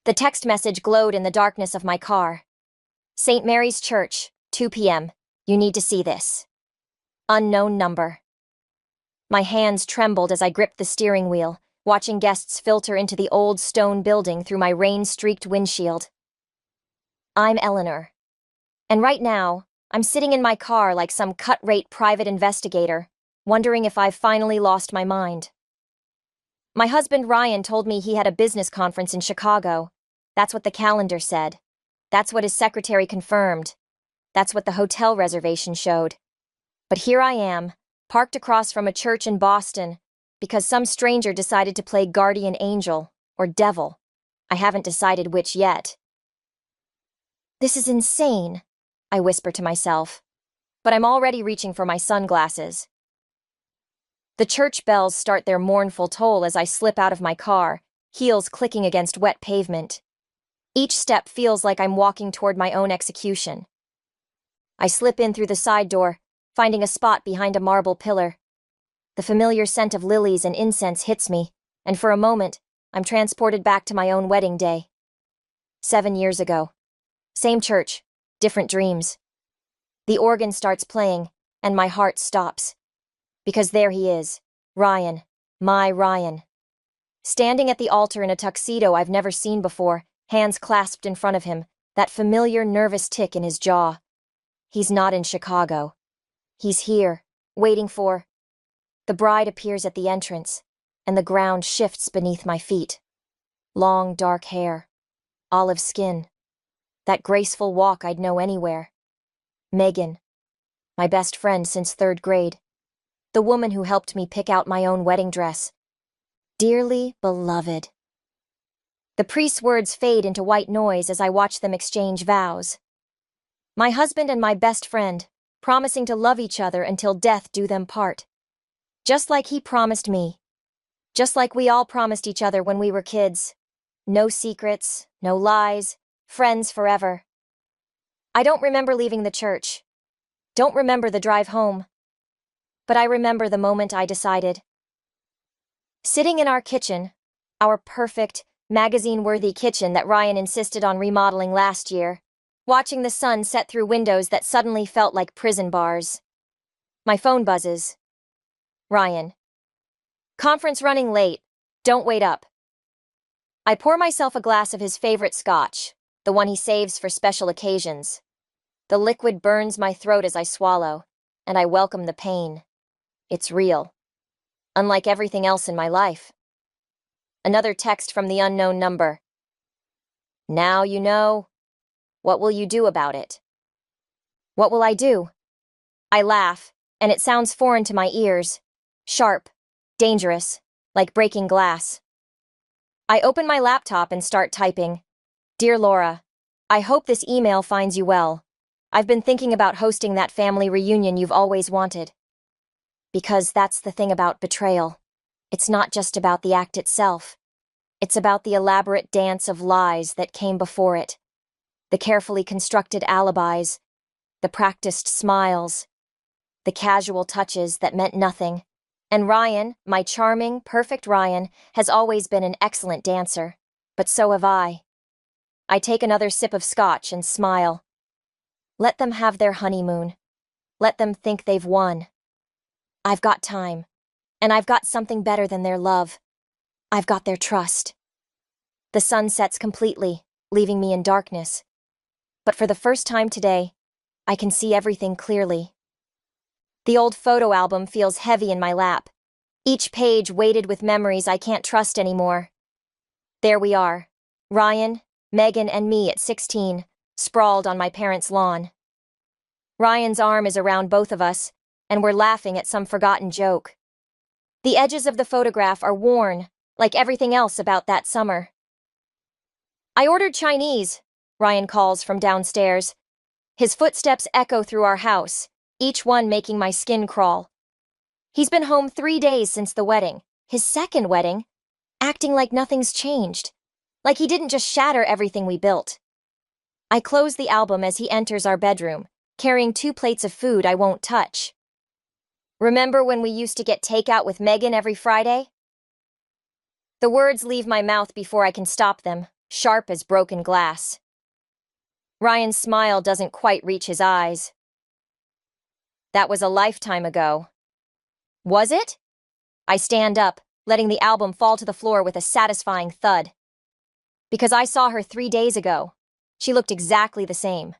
The text message glowed in the darkness of my car. St. Mary's Church, 2 p.m. You need to see this. Unknown number. My hands trembled as I gripped the steering wheel, watching guests filter into the old stone building through my rain-streaked windshield. I'm Eleanor. And right now, I'm sitting in my car like some cut-rate private investigator, wondering if I've finally lost my mind. My husband Ryan told me he had a business conference in Chicago. That's what the calendar said. That's what his secretary confirmed. That's what the hotel reservation showed. But here I am, parked across from a church in Boston, because some stranger decided to play guardian angel, or devil. I haven't decided which yet. This is insane, I whisper to myself, but I'm already reaching for my sunglasses. The church bells start their mournful toll as I slip out of my car, heels clicking against wet pavement. Each step feels like I'm walking toward my own execution. I slip in through the side door, finding a spot behind a marble pillar. The familiar scent of lilies and incense hits me, and for a moment, I'm transported back to my own wedding day. 7 years ago. Same church, different dreams. The organ starts playing, and my heart stops. Because there he is, Ryan, my Ryan. Standing at the altar in a tuxedo I've never seen before, hands clasped in front of him, that familiar nervous tick in his jaw. He's not in Chicago. He's here, waiting for... The bride appears at the entrance, and the ground shifts beneath my feet. Long, dark hair, olive skin, that graceful walk I'd know anywhere. Megan, my best friend since 3rd grade, the woman who helped me pick out my own wedding dress. Dearly beloved. The priest's words fade into white noise as I watch them exchange vows. My husband and my best friend, promising to love each other until death do them part. Just like he promised me. Just like we all promised each other when we were kids. No secrets, no lies, friends forever. I don't remember leaving the church. Don't remember the drive home. But I remember the moment I decided. Sitting in our kitchen, our perfect, magazine-worthy kitchen that Ryan insisted on remodeling last year, watching the sun set through windows that suddenly felt like prison bars. My phone buzzes. Ryan. Conference running late. Don't wait up. I pour myself a glass of his favorite scotch, the one he saves for special occasions. The liquid burns my throat as I swallow, and I welcome the pain. It's real. Unlike everything else in my life. Another text from the unknown number. Now you know. What will you do about it? What will I do? I laugh, and it sounds foreign to my ears. Sharp, dangerous, like breaking glass. I open my laptop and start typing. Dear Laura, I hope this email finds you well. I've been thinking about hosting that family reunion you've always wanted. Because that's the thing about betrayal. It's not just about the act itself. It's about the elaborate dance of lies that came before it. The carefully constructed alibis. The practiced smiles. The casual touches that meant nothing. And Ryan, my charming, perfect Ryan, has always been an excellent dancer. But so have I. I take another sip of scotch and smile. Let them have their honeymoon. Let them think they've won. I've got time. And I've got something better than their love. I've got their trust. The sun sets completely, leaving me in darkness. But for the first time today, I can see everything clearly. The old photo album feels heavy in my lap, each page weighted with memories I can't trust anymore. There we are, Ryan, Megan, and me at 16, sprawled on my parents' lawn. Ryan's arm is around both of us, and we're laughing at some forgotten joke. The edges of the photograph are worn, like everything else about that summer. I ordered Chinese, Ryan calls from downstairs. His footsteps echo through our house, each one making my skin crawl. He's been home 3 days since the wedding, his second wedding, acting like nothing's changed, like he didn't just shatter everything we built. I close the album as he enters our bedroom, carrying 2 plates of food I won't touch. Remember when we used to get takeout with Megan every Friday? The words leave my mouth before I can stop them, sharp as broken glass. Ryan's smile doesn't quite reach his eyes. That was a lifetime ago. Was it? I stand up, letting the album fall to the floor with a satisfying thud. Because I saw her 3 days ago. She looked exactly the same.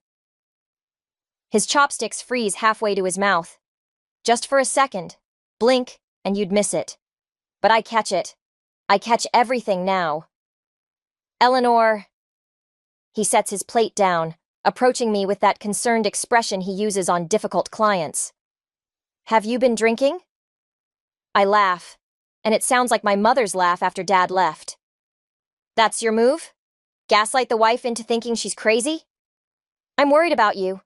His chopsticks freeze halfway to his mouth. Just for a second. Blink, and you'd miss it. But I catch it. I catch everything now. Eleanor. He sets his plate down, approaching me with that concerned expression he uses on difficult clients. Have you been drinking? I laugh, and it sounds like my mother's laugh after Dad left. That's your move? Gaslight the wife into thinking she's crazy? I'm worried about you.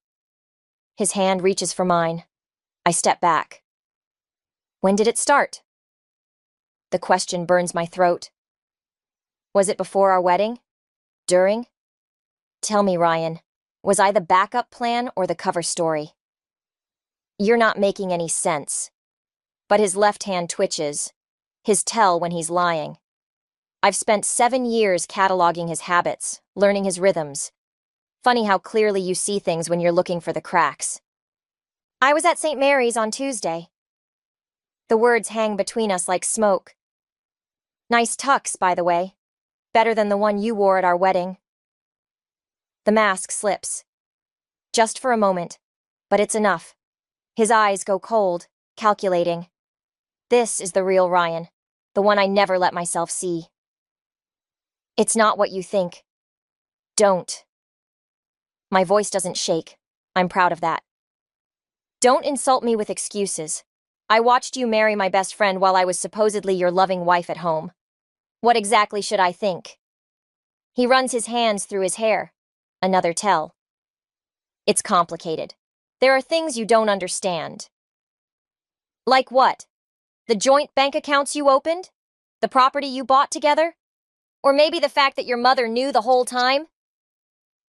His hand reaches for mine. I step back. When did it start? The question burns my throat. Was it before our wedding? During? Tell me, Ryan, was I the backup plan or the cover story? You're not making any sense. But his left hand twitches. His tell when he's lying. I've spent 7 years cataloging his habits, learning his rhythms. Funny how clearly you see things when you're looking for the cracks. I was at St. Mary's on Tuesday. The words hang between us like smoke. Nice tux, by the way. Better than the one you wore at our wedding. The mask slips. Just for a moment. But it's enough. His eyes go cold, calculating. This is the real Ryan. The one I never let myself see. It's not what you think. Don't. My voice doesn't shake. I'm proud of that. Don't insult me with excuses. I watched you marry my best friend while I was supposedly your loving wife at home. What exactly should I think? He runs his hands through his hair. Another tell. It's complicated. There are things you don't understand. Like what? The joint bank accounts you opened? The property you bought together? Or maybe the fact that your mother knew the whole time?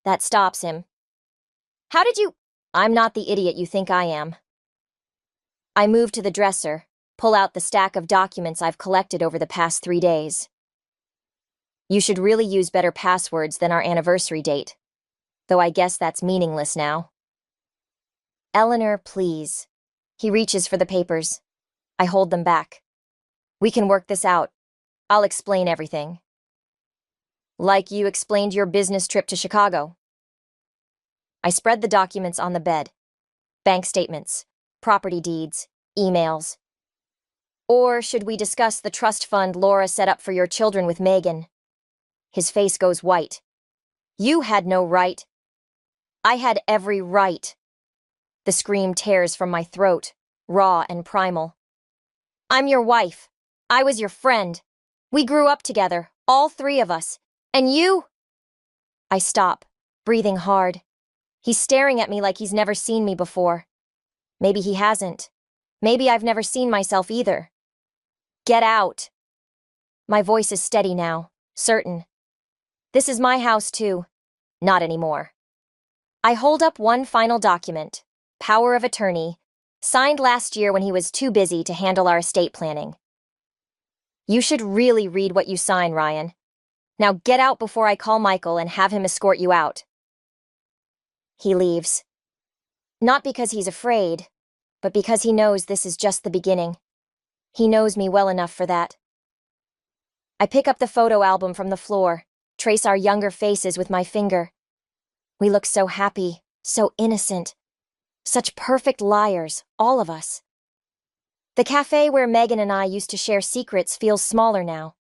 That stops him. How did you— I'm not the idiot you think I am. I move to the dresser, pull out the stack of documents I've collected over the past 3 days. You should really use better passwords than our anniversary date. Though I guess that's meaningless now. Eleanor, please. He reaches for the papers. I hold them back. We can work this out. I'll explain everything. Like you explained your business trip to Chicago. I spread the documents on the bed. Bank statements, property deeds, emails. Or should we discuss the trust fund Laura set up for your children with Megan? His face goes white. You had no right. I had every right. The scream tears from my throat, raw and primal. I'm your wife. I was your friend. We grew up together, all 3 of us. And you— I stop, breathing hard. He's staring at me like he's never seen me before. Maybe he hasn't. Maybe I've never seen myself either. Get out. My voice is steady now, certain. This is my house too. Not anymore. I hold up one final document, power of attorney, signed last year when he was too busy to handle our estate planning. You should really read what you sign, Ryan. Now get out before I call Michael and have him escort you out. He leaves. Not because he's afraid, but because he knows this is just the beginning. He knows me well enough for that. I pick up the photo album from the floor, trace our younger faces with my finger. We look so happy, so innocent. Such perfect liars, all of us. The cafe where Megan and I used to share secrets feels smaller now.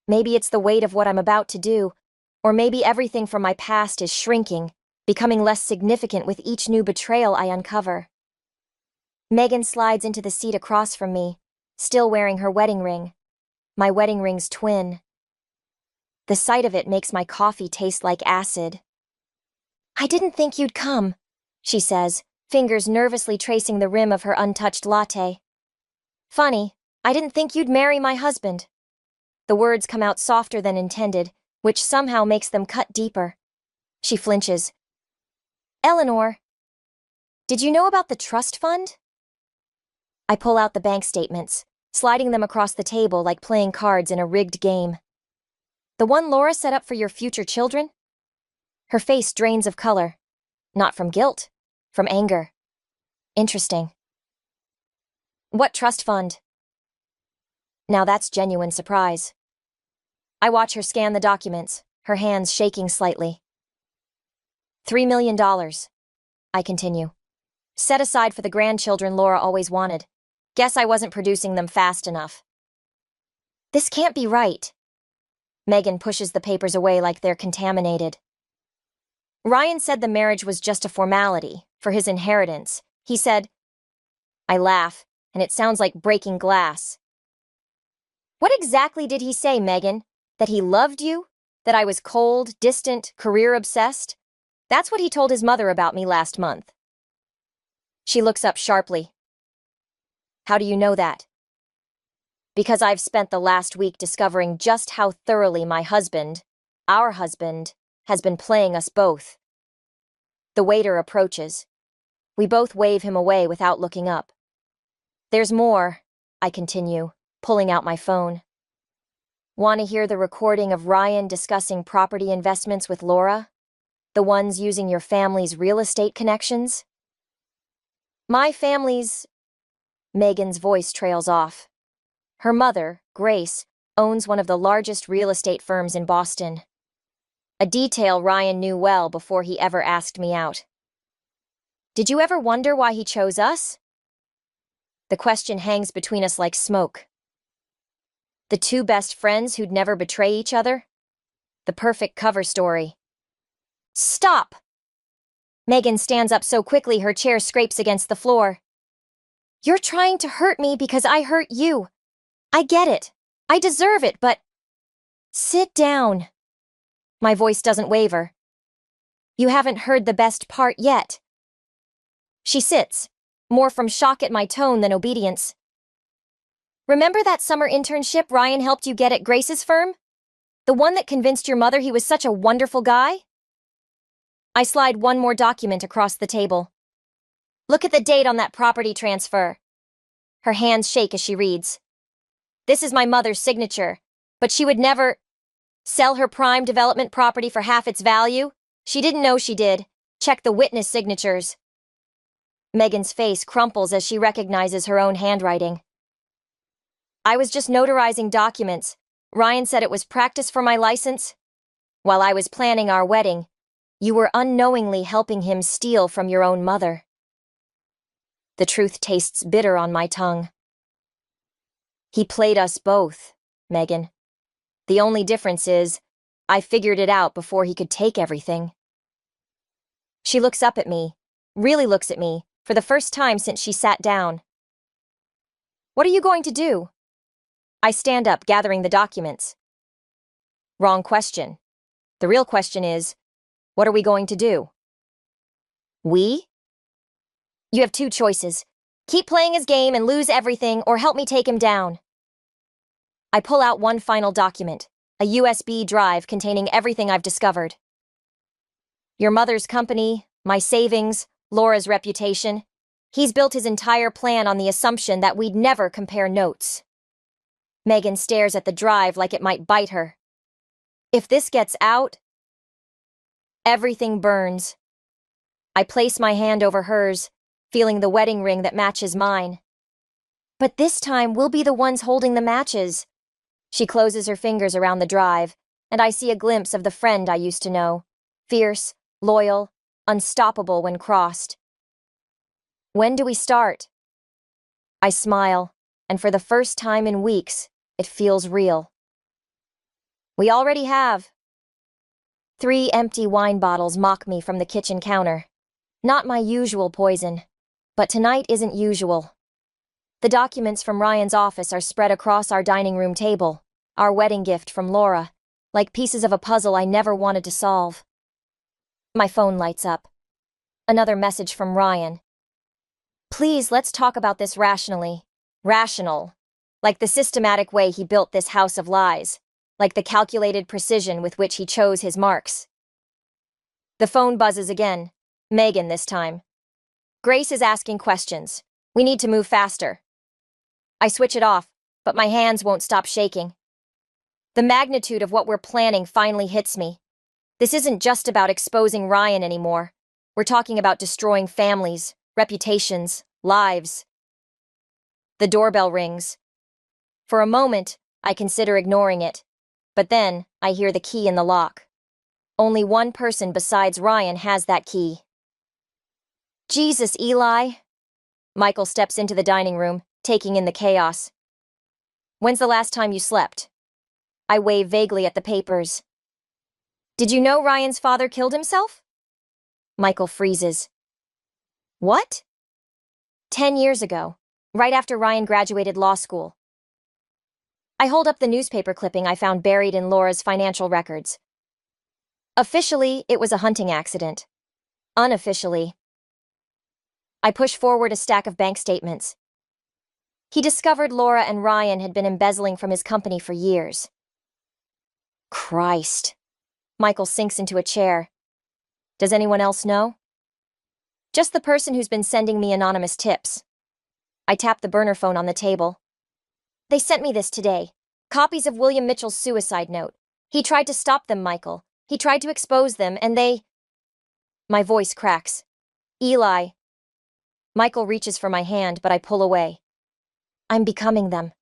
Maybe it's the weight of what I'm about to do, or maybe everything from my past is shrinking, becoming less significant with each new betrayal I uncover. Megan slides into the seat across from me, still wearing her wedding ring. My wedding ring's twin. The sight of it makes my coffee taste like acid. I didn't think you'd come, she says, fingers nervously tracing the rim of her untouched latte. Funny, I didn't think you'd marry my husband. The words come out softer than intended, which somehow makes them cut deeper. She flinches. Eleanor, did you know about the trust fund? I pull out the bank statements, sliding them across the table like playing cards in a rigged game. The one Laura set up for your future children? Her face drains of color. Not from guilt, from anger. Interesting. What trust fund? Now that's genuine surprise. I watch her scan the documents, her hands shaking slightly. $3 million, I continue. Set aside for the grandchildren Laura always wanted. Guess I wasn't producing them fast enough. This can't be right. Megan pushes the papers away like they're contaminated. Ryan said the marriage was just a formality, for his inheritance. He said, I laugh, and it sounds like breaking glass. What exactly did he say, Megan? That he loved you? That I was cold, distant, career-obsessed? That's what he told his mother about me last month. She looks up sharply. How do you know that? Because I've spent the last week discovering just how thoroughly my husband, our husband, has been playing us both. The waiter approaches. We both wave him away without looking up. There's more, I continue, pulling out my phone. Want to hear the recording of Ryan discussing property investments with Laura? The ones using your family's real estate connections? My family's... Megan's voice trails off. Her mother, Grace, owns one of the largest real estate firms in Boston. A detail Ryan knew well before he ever asked me out. Did you ever wonder why he chose us? The question hangs between us like smoke. The two best friends who'd never betray each other? The perfect cover story. Stop! Megan stands up so quickly her chair scrapes against the floor. You're trying to hurt me because I hurt you. I get it. I deserve it, but... Sit down. My voice doesn't waver. You haven't heard the best part yet. She sits, more from shock at my tone than obedience. Remember that summer internship Ryan helped you get at Grace's firm? The one that convinced your mother he was such a wonderful guy? I slide one more document across the table. Look at the date on that property transfer. Her hands shake as she reads. This is my mother's signature, but she would never sell her prime development property for half its value. She didn't know she did. Check the witness signatures. Megan's face crumples as she recognizes her own handwriting. I was just notarizing documents. Ryan said it was practice for my license. While I was planning our wedding, you were unknowingly helping him steal from your own mother. The truth tastes bitter on my tongue. He played us both, Megan. The only difference is, I figured it out before he could take everything. She looks up at me, really looks at me, for the first time since she sat down. What are you going to do? I stand up, gathering the documents. Wrong question. The real question is, what are we going to do? We? You have two choices. Keep playing his game and lose everything, or help me take him down. I pull out one final document, a USB drive containing everything I've discovered. Your mother's company, my savings, Laura's reputation. He's built his entire plan on the assumption that we'd never compare notes. Megan stares at the drive like it might bite her. If this gets out, everything burns. I place my hand over hers, feeling the wedding ring that matches mine. But this time we'll be the ones holding the matches. She closes her fingers around the drive, and I see a glimpse of the friend I used to know. Fierce, loyal, unstoppable when crossed. When do we start? I smile, and for the first time in weeks, it feels real. We already have. 3 empty wine bottles mock me from the kitchen counter. Not my usual poison, but tonight isn't usual. The documents from Ryan's office are spread across our dining room table, our wedding gift from Laura, like pieces of a puzzle I never wanted to solve. My phone lights up. Another message from Ryan. Please, let's talk about this rationally. Rational. Like the systematic way he built this house of lies. Like the calculated precision with which he chose his marks. The phone buzzes again. Megan this time. Grace is asking questions. We need to move faster. I switch it off, but my hands won't stop shaking. The magnitude of what we're planning finally hits me. This isn't just about exposing Ryan anymore. We're talking about destroying families, reputations, lives. The doorbell rings. For a moment, I consider ignoring it, but then I hear the key in the lock. Only one person besides Ryan has that key. Jesus, Eli. Michael steps into the dining room, taking in the chaos. When's the last time you slept? I wave vaguely at the papers. Did you know Ryan's father killed himself? Michael freezes. What? 10 years ago, right after Ryan graduated law school. I hold up the newspaper clipping I found buried in Laura's financial records. Officially, it was a hunting accident. Unofficially, I push forward a stack of bank statements. He discovered Laura and Ryan had been embezzling from his company for years. Christ. Michael sinks into a chair. Does anyone else know? Just the person who's been sending me anonymous tips. I tap the burner phone on the table. They sent me this today. Copies of William Mitchell's suicide note. He tried to stop them, Michael. He tried to expose them, and they... My voice cracks. Eli. Michael reaches for my hand, but I pull away. I'm becoming them.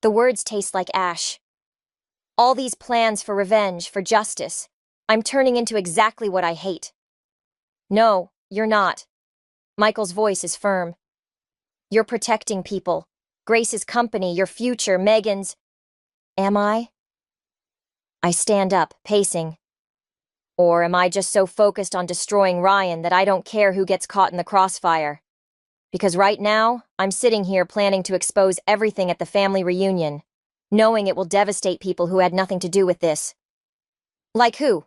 The words taste like ash. All these plans for revenge, for justice. I'm turning into exactly what I hate. No, you're not. Michael's voice is firm. You're protecting people. Grace's company, your future, Megan's... Am I? I stand up, pacing. Or am I just so focused on destroying Ryan that I don't care who gets caught in the crossfire? Because right now, I'm sitting here planning to expose everything at the family reunion, knowing it will devastate people who had nothing to do with this. Like who?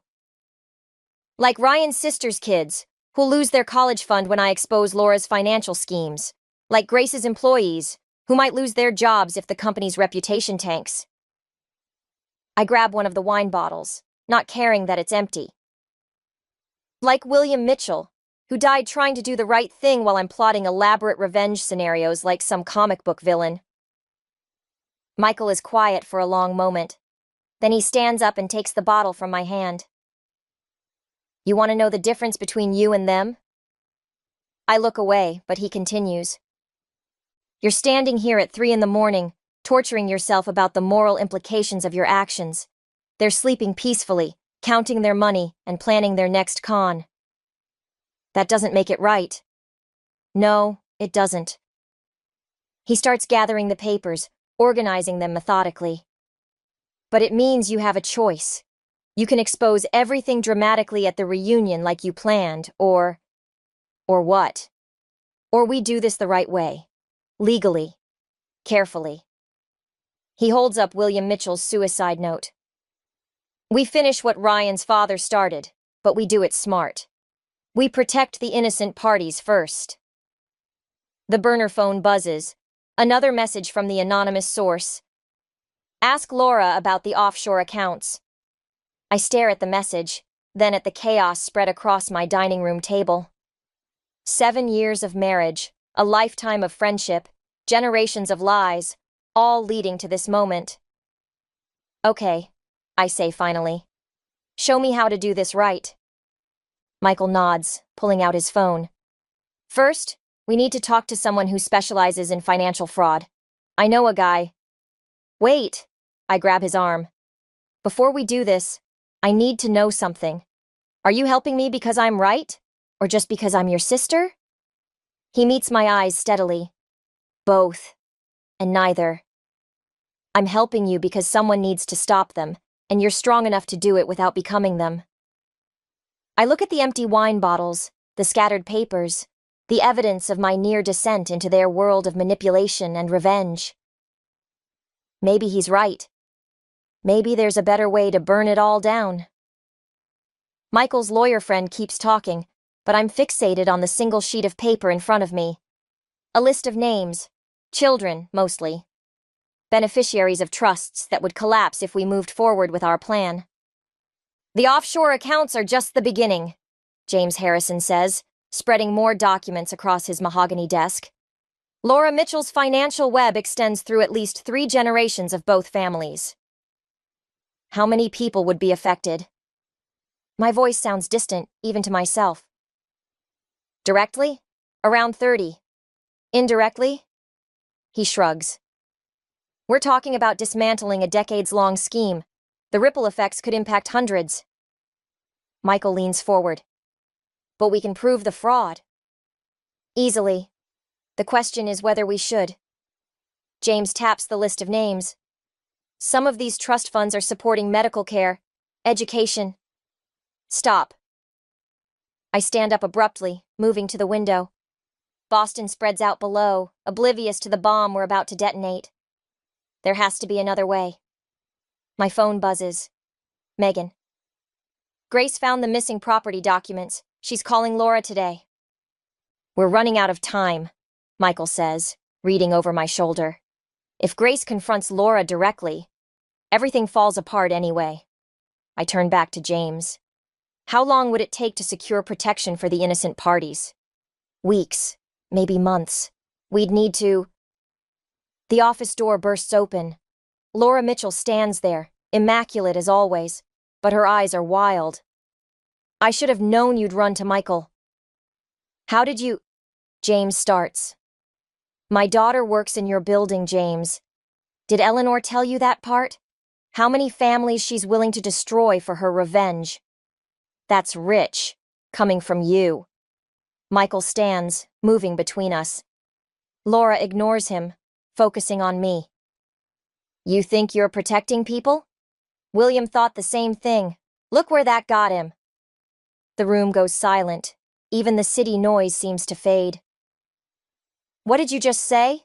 Like Ryan's sister's kids, who'll lose their college fund when I expose Laura's financial schemes. Like Grace's employees, who might lose their jobs if the company's reputation tanks. I grab one of the wine bottles, not caring that it's empty. Like William Mitchell, who died trying to do the right thing while I'm plotting elaborate revenge scenarios like some comic book villain. Michael is quiet for a long moment. Then he stands up and takes the bottle from my hand. You want to know the difference between you and them? I look away, but he continues. You're standing here at 3 a.m, torturing yourself about the moral implications of your actions. They're sleeping peacefully, counting their money and planning their next con. That doesn't make it right. No, it doesn't. He starts gathering the papers, organizing them methodically. But it means you have a choice. You can expose everything dramatically at the reunion like you planned, or what? Or we do this the right way. Legally. Carefully. He holds up William Mitchell's suicide note. We finish what Ryan's father started, but we do it smart. We protect the innocent parties first. The burner phone buzzes. Another message from the anonymous source. Ask Laura about the offshore accounts. I stare at the message, then at the chaos spread across my dining room table. 7 years of marriage, a lifetime of friendship, generations of lies, all leading to this moment. Okay, I say finally. Show me how to do this right. Michael nods, pulling out his phone. First, we need to talk to someone who specializes in financial fraud. I know a guy. Wait, I grab his arm. Before we do this, I need to know something. Are you helping me because I'm right? Or just because I'm your sister? He meets my eyes steadily. Both. And neither. I'm helping you because someone needs to stop them, and you're strong enough to do it without becoming them. I look at the empty wine bottles, the scattered papers, the evidence of my near descent into their world of manipulation and revenge. Maybe he's right. Maybe there's a better way to burn it all down. Michael's lawyer friend keeps talking, but I'm fixated on the single sheet of paper in front of me. A list of names. Children, mostly. Beneficiaries of trusts that would collapse if we moved forward with our plan. The offshore accounts are just the beginning, James Harrison says, spreading more documents across his mahogany desk. Laura Mitchell's financial web extends through at least 3 generations of both families. How many people would be affected? My voice sounds distant, even to myself. Directly? Around 30. Indirectly? He shrugs. We're talking about dismantling a decades-long scheme. The ripple effects could impact hundreds. Michael leans forward. But we can prove the fraud. Easily. The question is whether we should. James taps the list of names. Some of these trust funds are supporting medical care, education. Stop. I stand up abruptly, moving to the window. Boston spreads out below, oblivious to the bomb we're about to detonate. There has to be another way. My phone buzzes. Megan. Grace found the missing property documents. She's calling Laura today. We're running out of time, Michael says, reading over my shoulder. If Grace confronts Laura directly, everything falls apart anyway. I turn back to James. How long would it take to secure protection for the innocent parties? Weeks, maybe months. We'd need to... The office door bursts open. Laura Mitchell stands there, immaculate as always, but her eyes are wild. I should have known you'd run to Michael. How did you... James starts. My daughter works in your building, James. Did Eleanor tell you that part? How many families she's willing to destroy for her revenge? That's rich, coming from you. Michael stands, moving between us. Laura ignores him, focusing on me. You think you're protecting people? William thought the same thing. Look where that got him. The room goes silent. Even the city noise seems to fade. What did you just say?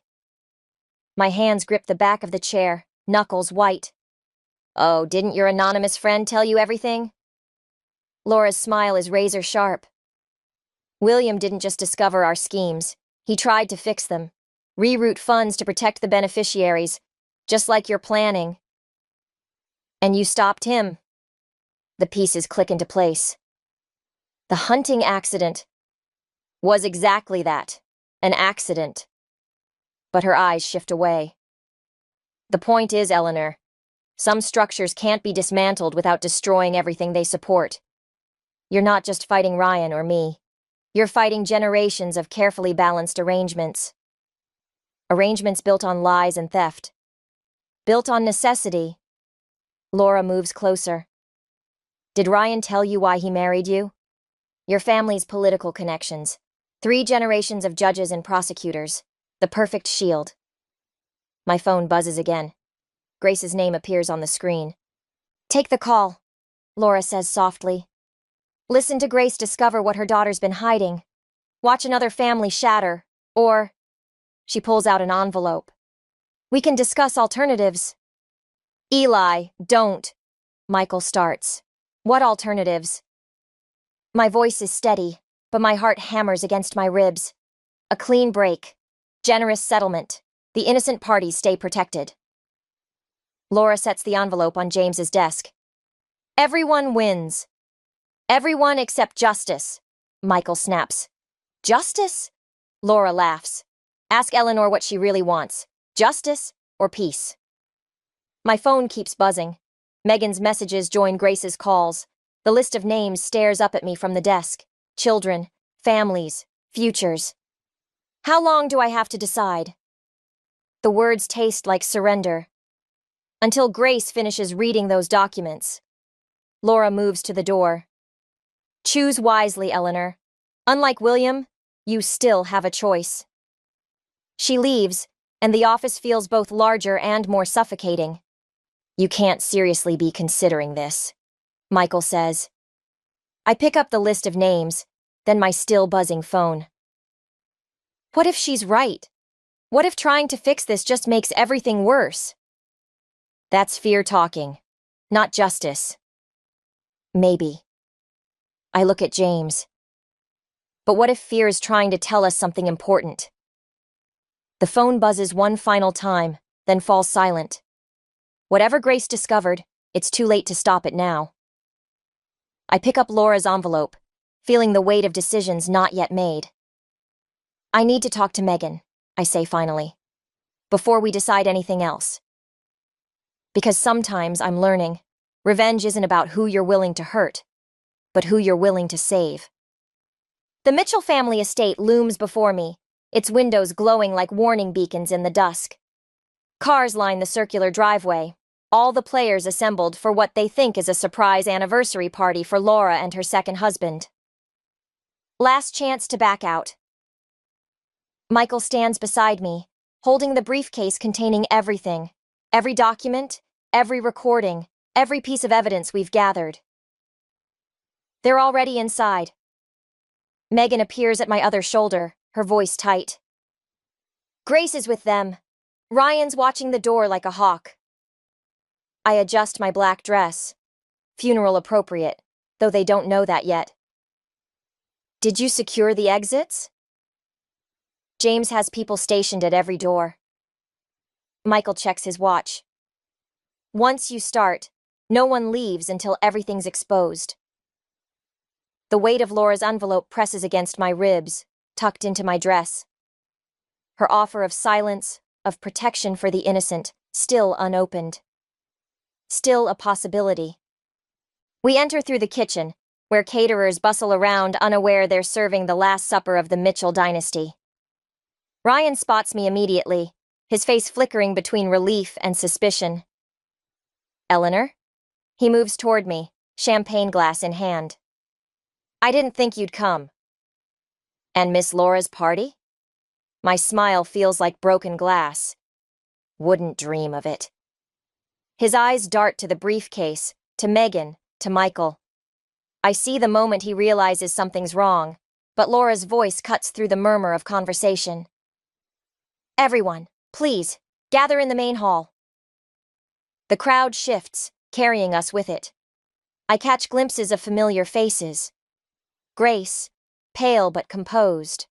My hands grip the back of the chair, knuckles white. Oh, didn't your anonymous friend tell you everything? Laura's smile is razor sharp. William didn't just discover our schemes. He tried to fix them. Reroute funds to protect the beneficiaries, just like you're planning. And you stopped him. The pieces click into place. The hunting accident was exactly that, an accident. But her eyes shift away. The point is, Eleanor, some structures can't be dismantled without destroying everything they support. You're not just fighting Ryan or me. You're fighting generations of carefully balanced arrangements. Arrangements built on lies and theft. Built on necessity. Laura moves closer. Did Ryan tell you why he married you? Your family's political connections. 3 generations of judges and prosecutors. The perfect shield. My phone buzzes again. Grace's name appears on the screen. Take the call, Laura says softly. Listen to Grace discover what her daughter's been hiding. Watch another family shatter, or... She pulls out an envelope. We can discuss alternatives. Eli, don't. Michael starts. What alternatives? My voice is steady, but my heart hammers against my ribs. A clean break. Generous settlement. The innocent parties stay protected. Laura sets the envelope on James's desk. Everyone wins. Everyone except justice, Michael snaps. Justice? Laura laughs. Ask Eleanor what she really wants. Justice or peace? My phone keeps buzzing. Megan's messages join Grace's calls. The list of names stares up at me from the desk. Children, families, futures. How long do I have to decide? The words taste like surrender. Until Grace finishes reading those documents. Laura moves to the door. Choose wisely, Eleanor. Unlike William, you still have a choice. She leaves, and the office feels both larger and more suffocating. You can't seriously be considering this, Michael says. I pick up the list of names, then my still buzzing phone. What if she's right? What if trying to fix this just makes everything worse? That's fear talking, not justice. Maybe. I look at James. But what if fear is trying to tell us something important? The phone buzzes one final time, then falls silent. Whatever Grace discovered, it's too late to stop it now. I pick up Laura's envelope, feeling the weight of decisions not yet made. I need to talk to Megan, I say finally, before we decide anything else. Because sometimes I'm learning, Revenge isn't about who you're willing to hurt, but who you're willing to save. The Mitchell family estate looms before me, its windows glowing like warning beacons in the dusk. Cars line the circular driveway, all the players assembled for what they think is a surprise anniversary party for Laura and her second husband. Last chance to back out. Michael stands beside me, holding the briefcase containing everything, every document, every recording, every piece of evidence we've gathered. They're already inside. Megan appears at my other shoulder, her voice tight. Grace is with them. Ryan's watching the door like a hawk. I adjust my black dress. Funeral appropriate, though they don't know that yet. Did you secure the exits? James has people stationed at every door. Michael checks his watch. Once you start, no one leaves until everything's exposed. The weight of Laura's envelope presses against my ribs, tucked into my dress. Her offer of silence, of protection for the innocent, still unopened. Still a possibility. We enter through the kitchen, where caterers bustle around unaware they're serving the last supper of the Mitchell dynasty. Ryan spots me immediately, his face flickering between relief and suspicion. Eleanor? He moves toward me, champagne glass in hand. I didn't think you'd come. And Miss Laura's party? My smile feels like broken glass. Wouldn't dream of it. His eyes dart to the briefcase, to Megan, to Michael. I see the moment he realizes something's wrong, but Laura's voice cuts through the murmur of conversation. Everyone, please, gather in the main hall. The crowd shifts, carrying us with it. I catch glimpses of familiar faces. Grace, pale but composed.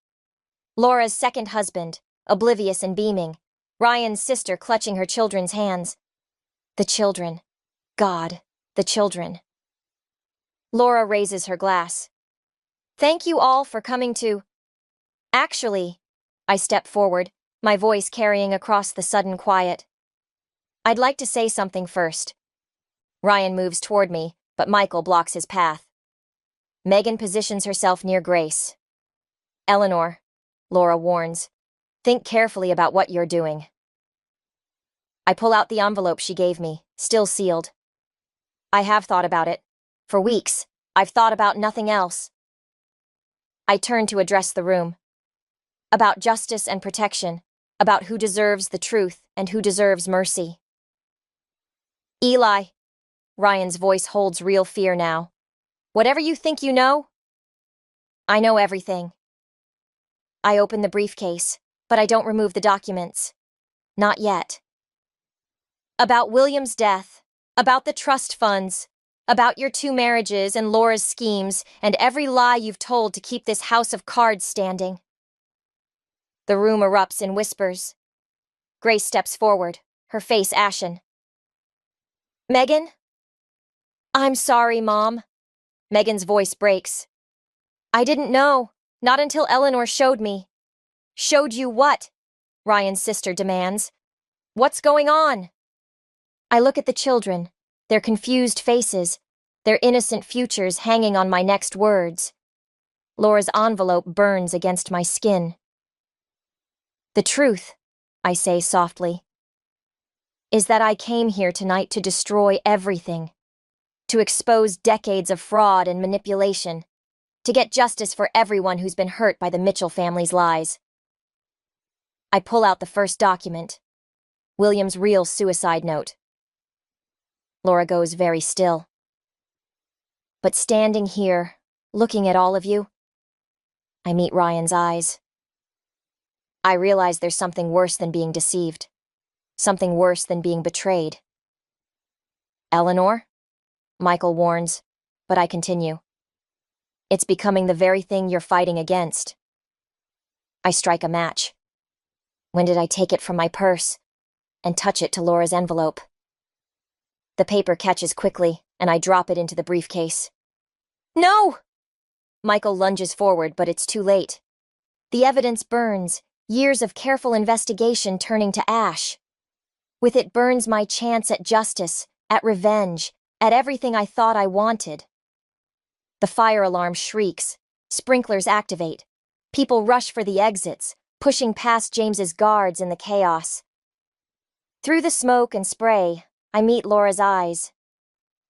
Laura's second husband, oblivious and beaming. Ryan's sister clutching her children's hands. The children. God, the children. Laura raises her glass. Thank you all for coming to... Actually, I step forward, my voice carrying across the sudden quiet. I'd like to say something first. Ryan moves toward me, but Michael blocks his path. Megan positions herself near Grace. Eleanor, Laura warns, think carefully about what you're doing. I pull out the envelope she gave me, still sealed. I have thought about it. For weeks, I've thought about nothing else. I turn to address the room. About justice and protection, about who deserves the truth and who deserves mercy. Eli, Ryan's voice holds real fear now. Whatever you think you know, I know everything. I open the briefcase, but I don't remove the documents. Not yet. About William's death, about the trust funds, about your 2 marriages and Laura's schemes, and every lie you've told to keep this house of cards standing. The room erupts in whispers. Grace steps forward, her face ashen. Megan? I'm sorry, Mom. Megan's voice breaks. I didn't know, not until Eleanor showed me. Showed you what? Ryan's sister demands. What's going on? I look at the children, their confused faces, their innocent futures hanging on my next words. Laura's envelope burns against my skin. The truth, I say softly, is that I came here tonight to destroy everything. To expose decades of fraud and manipulation, to get justice for everyone who's been hurt by the Mitchell family's lies. I pull out the first document, William's real suicide note. Laura goes very still. But standing here, looking at all of you, I meet Ryan's eyes. I realize there's something worse than being deceived, something worse than being betrayed. Eleanor? Michael warns, but I continue. It's becoming the very thing you're fighting against. I strike a match. When did I take it from my purse and touch it to Laura's envelope? The paper catches quickly, and I drop it into the briefcase. No! Michael lunges forward, but it's too late. The evidence burns, years of careful investigation turning to ash. With it burns my chance at justice, at revenge, at everything I thought I wanted. The fire alarm shrieks, sprinklers activate, people rush for the exits, pushing past James's guards in the chaos. Through the smoke and spray, I meet Laura's eyes.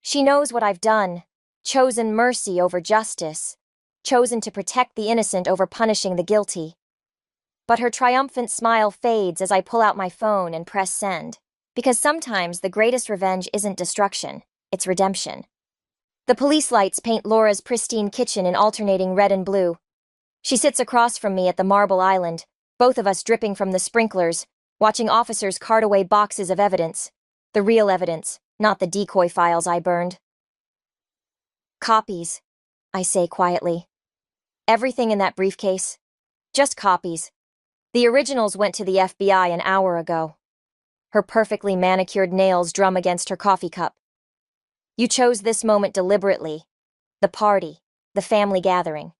She knows what I've done, chosen mercy over justice, chosen to protect the innocent over punishing the guilty. But her triumphant smile fades as I pull out my phone and press send, because sometimes the greatest revenge isn't destruction, it's redemption. The police lights paint Laura's pristine kitchen in alternating red and blue. She sits across from me at the marble island, both of us dripping from the sprinklers, watching officers cart away boxes of evidence. The real evidence, not the decoy files I burned. Copies, I say quietly. Everything in that briefcase. Just copies. The originals went to the FBI an hour ago. Her perfectly manicured nails drum against her coffee cup. You chose this moment deliberately. The party, the family gathering.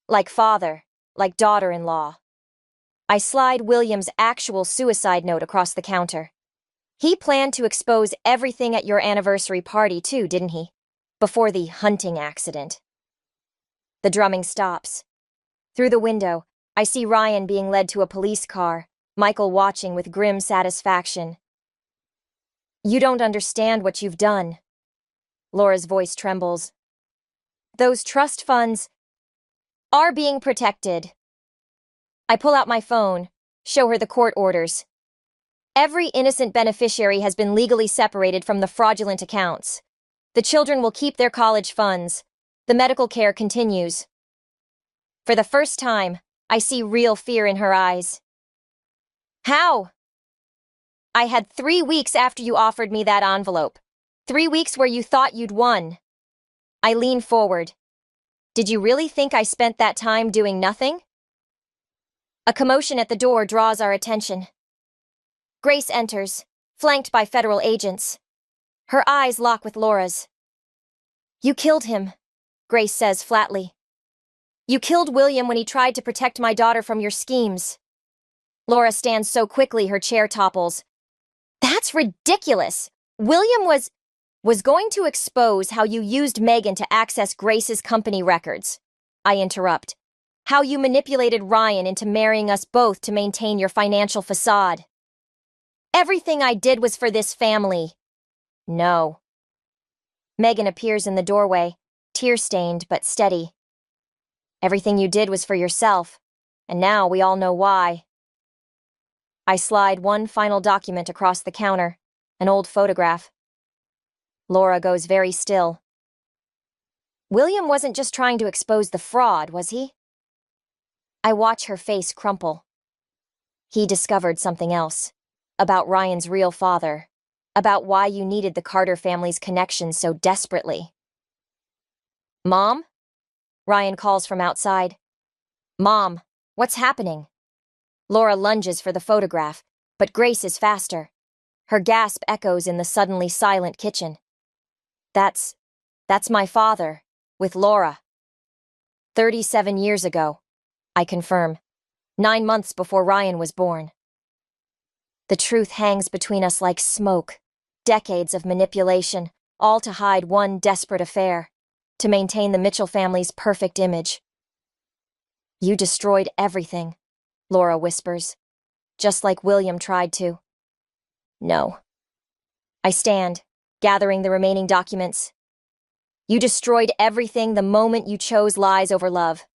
Like father, like daughter-in-law. I slide William's actual suicide note across the counter. He planned to expose everything at your anniversary party too, didn't he? Before the hunting accident. The drumming stops. Through the window, I see Ryan being led to a police car, Michael watching with grim satisfaction. You don't understand what you've done. Laura's voice trembles. Those trust funds are being protected. I pull out my phone, show her the court orders. Every innocent beneficiary has been legally separated from the fraudulent accounts. The children will keep their college funds. The medical care continues. For the first time, I see real fear in her eyes. How? I had 3 weeks after you offered me that envelope. 3 weeks where you thought you'd won. I lean forward. Did you really think I spent that time doing nothing? A commotion at the door draws our attention. Grace enters, flanked by federal agents. Her eyes lock with Laura's. You killed him, Grace says flatly. You killed William when he tried to protect my daughter from your schemes. Laura stands so quickly her chair topples. That's ridiculous. William was going to expose how you used Megan to access Grace's company records. I interrupt. How you manipulated Ryan into marrying us both to maintain your financial facade. Everything I did was for this family. No. Megan appears in the doorway, tear-stained but steady. Everything you did was for yourself, and now we all know why. I slide one final document across the counter, an old photograph. Laura goes very still. William wasn't just trying to expose the fraud, was he? I watch her face crumple. He discovered something else. About Ryan's real father. About why you needed the Carter family's connection so desperately. Mom? Ryan calls from outside. Mom, what's happening? Laura lunges for the photograph, but Grace is faster. Her gasp echoes in the suddenly silent kitchen. That's my father, with Laura. 37 years ago, I confirm. 9 months before Ryan was born. The truth hangs between us like smoke. Decades of manipulation, all to hide one desperate affair. To maintain the Mitchell family's perfect image. You destroyed everything, Laura whispers. Just like William tried to. No. I stand, gathering the remaining documents. You destroyed everything the moment you chose lies over love.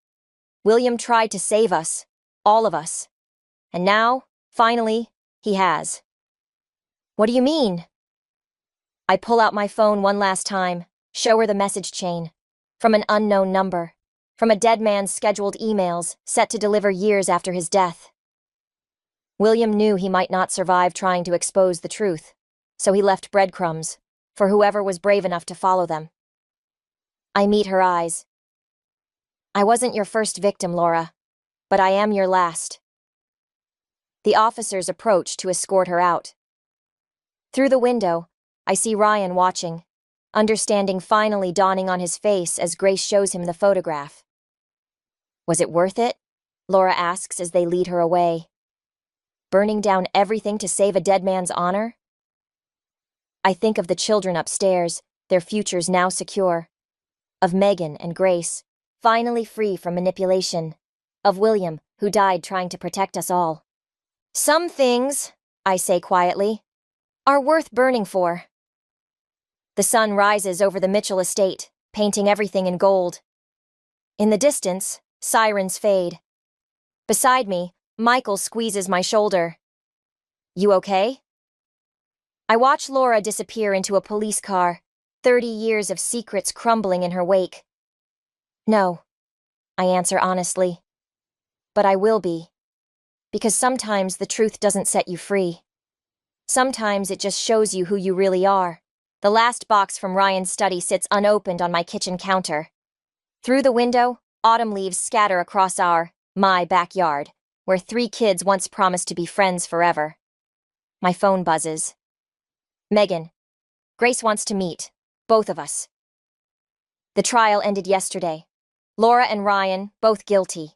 William tried to save us, all of us. And now, finally, he has. What do you mean? I pull out my phone one last time, show her the message chain. From an unknown number. From a dead man's scheduled emails, set to deliver years after his death. William knew he might not survive trying to expose the truth, so he left breadcrumbs, for whoever was brave enough to follow them. I meet her eyes. I wasn't your first victim, Laura, but I am your last. The officers approach to escort her out. Through the window, I see Ryan watching, understanding finally dawning on his face as Grace shows him the photograph. Was it worth it? Laura asks as they lead her away. Burning down everything to save a dead man's honor? I think of the children upstairs, their futures now secure. Of Megan and Grace, finally free from manipulation. Of William, who died trying to protect us all. Some things, I say quietly, are worth burning for. The sun rises over the Mitchell estate, painting everything in gold. In the distance, sirens fade. Beside me, Michael squeezes my shoulder. You okay? I watch Laura disappear into a police car, 30 years of secrets crumbling in her wake. No, I answer honestly. But I will be. Because sometimes the truth doesn't set you free. Sometimes it just shows you who you really are. The last box from Ryan's study sits unopened on my kitchen counter. Through the window, autumn leaves scatter across my backyard, where 3 kids once promised to be friends forever. My phone buzzes. Megan. Grace wants to meet. Both of us. The trial ended yesterday. Laura and Ryan, both guilty.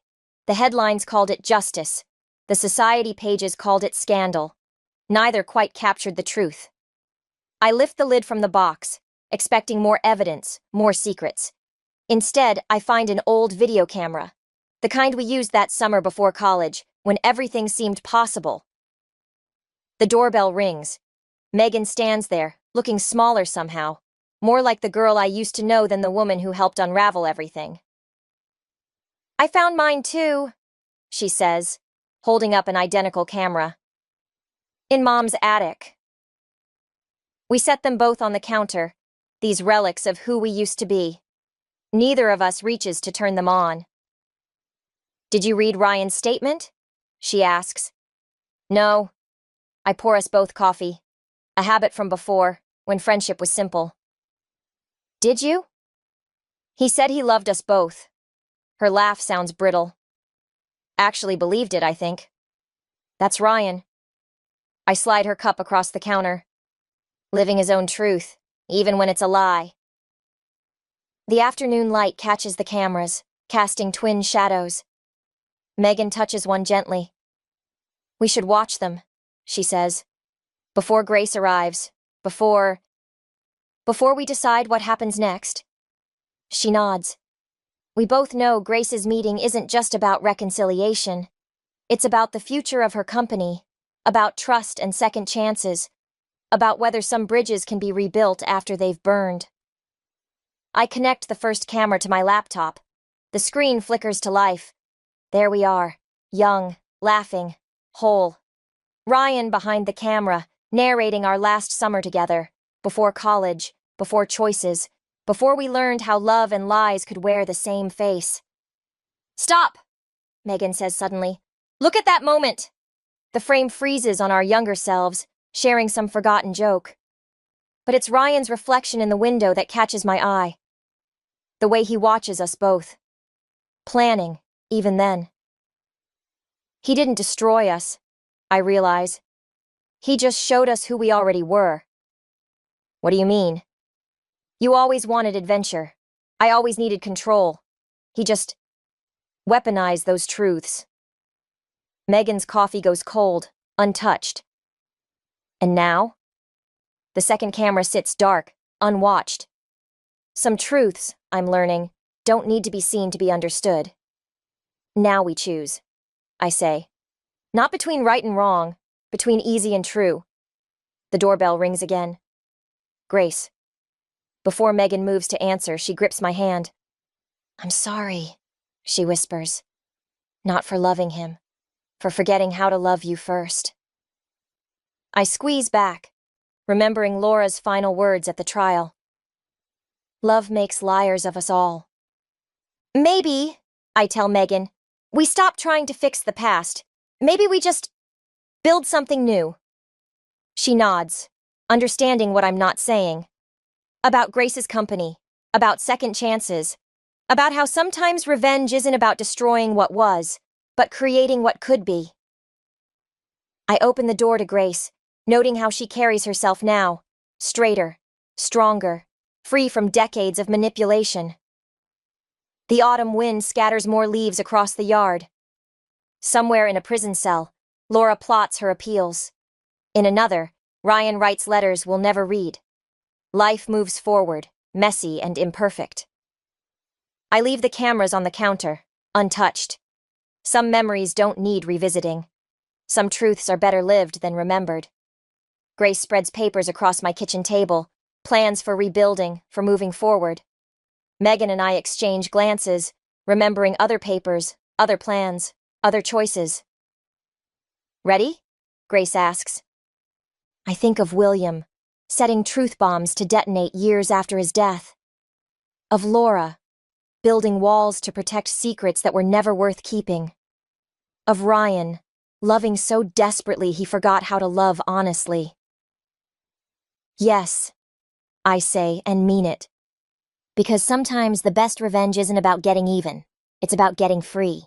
The headlines called it justice. The society pages called it scandal. Neither quite captured the truth. I lift the lid from the box, expecting more evidence, more secrets. Instead, I find an old video camera. The kind we used that summer before college, when everything seemed possible. The doorbell rings. Megan stands there, looking smaller somehow. More like the girl I used to know than the woman who helped unravel everything. I found mine too, she says, holding up an identical camera. In Mom's attic. We set them both on the counter, these relics of who we used to be. Neither of us reaches to turn them on. Did you read Ryan's statement? She asks. No. I pour us both coffee. A habit from before, when friendship was simple. Did you? He said he loved us both. Her laugh sounds brittle. Actually believed it, I think. That's Ryan. I slide her cup across the counter. Living his own truth, even when it's a lie. The afternoon light catches the cameras, casting twin shadows. Megan touches one gently. We should watch them, she says. Before Grace arrives, before we decide what happens next. She nods. We both know Grace's meeting isn't just about reconciliation. It's about the future of her company, about trust and second chances, about whether some bridges can be rebuilt after they've burned. I connect the first camera to my laptop. The screen flickers to life. There we are, young, laughing, whole. Ryan behind the camera, narrating our last summer together, before college, before choices, before we learned how love and lies could wear the same face. Stop, Megan says suddenly. Look at that moment. The frame freezes on our younger selves, sharing some forgotten joke. But it's Ryan's reflection in the window that catches my eye. The way he watches us both. Planning, even then. He didn't destroy us, I realize. He just showed us who we already were. What do you mean? You always wanted adventure. I always needed control. He just weaponized those truths. Megan's coffee goes cold, untouched. And now? The second camera sits dark, unwatched. Some truths, I'm learning, don't need to be seen to be understood. Now we choose, I say. Not between right and wrong, between easy and true. The doorbell rings again. Grace. Before Megan moves to answer, she grips my hand. I'm sorry, she whispers. Not for loving him, for forgetting how to love you first. I squeeze back, remembering Laura's final words at the trial. Love makes liars of us all. Maybe, I tell Megan, we stop trying to fix the past. Maybe we just build something new. She nods, understanding what I'm not saying. About Grace's company, about second chances, about how sometimes revenge isn't about destroying what was, but creating what could be. I open the door to Grace, noting how she carries herself now, straighter, stronger, free from decades of manipulation. The autumn wind scatters more leaves across the yard. Somewhere in a prison cell, Laura plots her appeals. In another, Ryan writes letters we'll never read. Life moves forward, messy and imperfect. I leave the cameras on the counter, untouched. Some memories don't need revisiting. Some truths are better lived than remembered. Grace spreads papers across my kitchen table, plans for rebuilding, for moving forward. Megan and I exchange glances, remembering other papers, other plans, other choices. Ready? Grace asks. I think of William, setting truth bombs to detonate years after his death. Of Laura, building walls to protect secrets that were never worth keeping. Of Ryan, loving so desperately he forgot how to love honestly. Yes, I say and mean it. Because sometimes the best revenge isn't about getting even, it's about getting free.